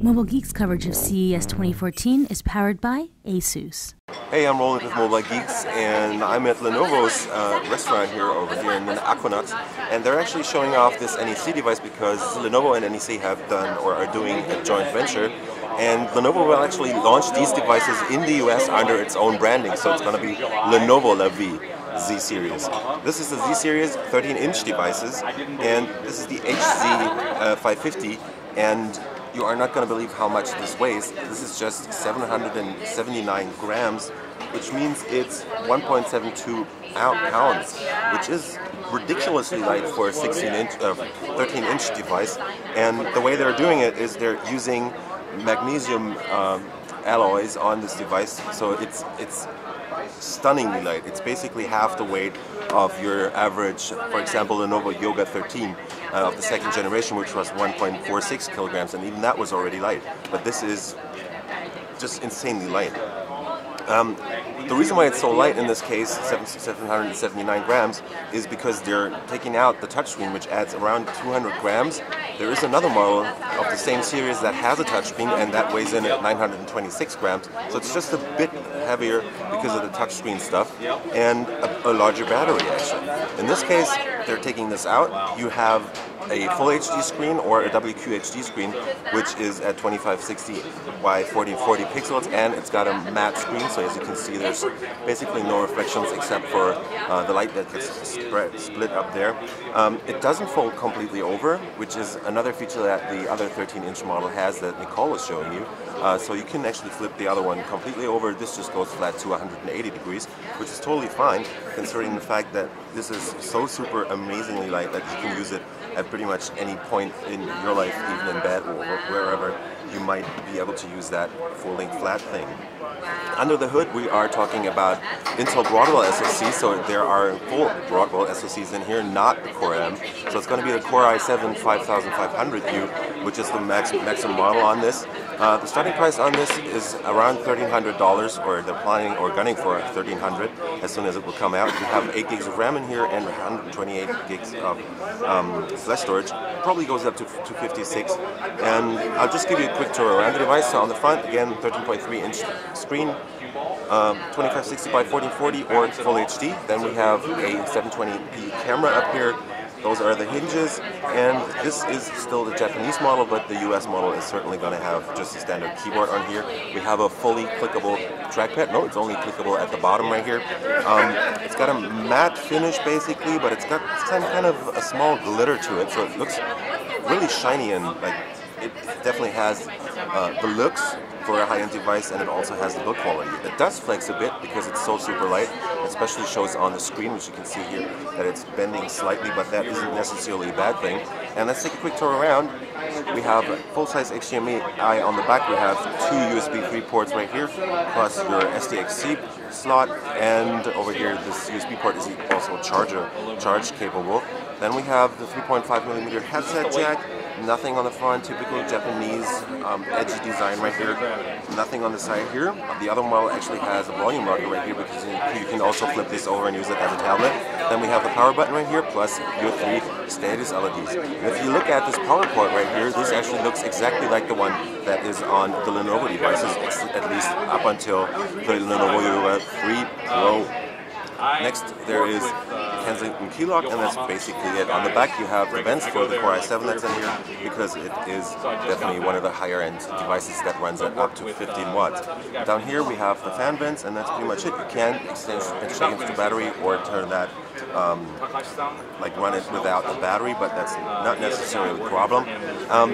Mobile Geeks coverage of CES 2014 is powered by ASUS. Hey, I'm Roland with Mobile Geeks, and I'm at Lenovo's restaurant here over here in Aquanaut, and they're actually showing off this NEC device because Lenovo and NEC have done or are doing a joint venture, and Lenovo will actually launch these devices in the US under its own branding, so it's going to be Lenovo LaVie Z series. This is the Z series 13-inch devices, and this is the HZ550, and you are not going to believe how much this weighs. This is just 779 grams, which means it's 1.72 pounds, which is ridiculously light for a 13-inch device. And the way they're doing it is they're using magnesium alloys on this device, so it's stunningly light. It's basically half the weight of your average, for example, Lenovo Yoga 13 of the second generation, which was 1.46 kilograms, and even that was already light. But this is just insanely light. The reason why it's so light in this case, 779 grams, is because they're taking out the touchscreen, which adds around 200 grams. There is another model of the same series that has a touchscreen, and that weighs in at 926 grams. So it's just a bit heavier because of the touchscreen stuff, and a larger battery actually. In this case, they're taking this out. You have a full HD screen or a WQHD screen, which is at 2560 by 4040 pixels, and it's got a matte screen, so as you can see there's basically no reflections except for the light that gets split up there. It doesn't fold completely over, which is another feature that the other 13-inch model has that Nicole was showing you. So you can actually flip the other one completely over. This just goes flat to 180 degrees, which is totally fine considering the fact that this is so super amazingly light that you can use it at pretty much any point in your life, even in bed or wherever you might be able to use that folding flat thing. Under the hood, we are talking about Intel Broadwell SoCs, so there are full Broadwell SoCs in here, not the Core M. So it's going to be the Core i7 5500U, which is the maximum model on this. The starting price on this is around $1,300, or they're planning or gunning for $1,300 as soon as it will come out. We have 8 gigs of RAM in here and 128 gigs of flash storage. Probably goes up to 256. And I'll just give you a quick tour around the device. So on the front, again, 13.3-inch screen, 2560 by 1440 or full HD. Then we have a 720p camera up here. Those are the hinges, and this is still the Japanese model, but the US model is certainly going to have just a standard keyboard on here. We have a fully clickable trackpad. No, it's only clickable at the bottom right here. It's got a matte finish basically, but it's got some kind of a small glitter to it, so it looks really shiny, and like it definitely has the looks for a high-end device, and it also has the build quality. It does flex a bit because it's so super light. It especially shows on the screen, which you can see here, that it's bending slightly, but that isn't necessarily a bad thing. And let's take a quick tour around. We have full-size HDMI on the back. We have 2 USB 3 ports right here, plus your SDXC slot, and over here this USB port is also charge capable. Then we have the 3.5mm headset jack. Nothing on the front, typical Japanese edgy design right here. Nothing on the side here. The other model actually has a volume rocker right here because you can also flip this over and use it as a tablet. Then we have the power button right here, plus your 3 status LEDs. And if you look at this power port right here, this actually looks exactly like the one that is on the Lenovo devices, at least up until the Lenovo Yoga 3 Pro. Next, there is Kensington key lock, and that's basically it. On the back, you have the vents for the Core i7 that's in here, because it is definitely one of the higher-end devices that runs at up to 15 watts. Down here, we have the fan vents, and that's pretty much it. You can exchange the battery or turn that, like run it without a battery, but that's not necessarily a problem.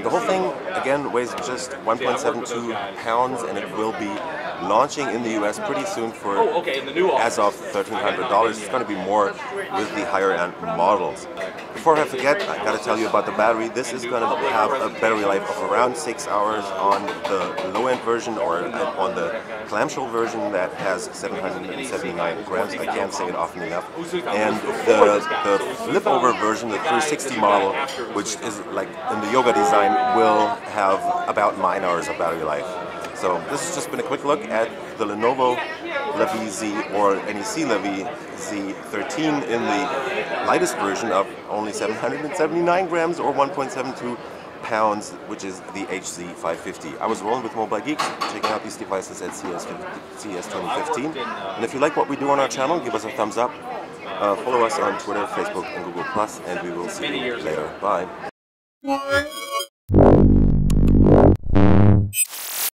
The whole thing, again, weighs just 1.72 pounds, and it will be launching in the US pretty soon for, as of $1,300. It's going to be more with the higher end models. Before I forget, I gotta tell you about the battery. This is going to have a battery life of around 6 hours on the low end version, or on the clamshell version that has 779 grams. I can't say it often enough. And the flip over version, the 360 model, which is like in the Yoga design, will have about 9 hours of battery life. So this has just been a quick look at the Lenovo LaVie Z or NEC LaVie Z13 in the lightest version of only 779 grams or 1.72 pounds, which is the HZ550. I was rolling with Mobile Geeks, checking out these devices at CES 2015. And if you like what we do on our channel, give us a thumbs up. Follow us on Twitter, Facebook, and Google+, and we will see you later. Bye.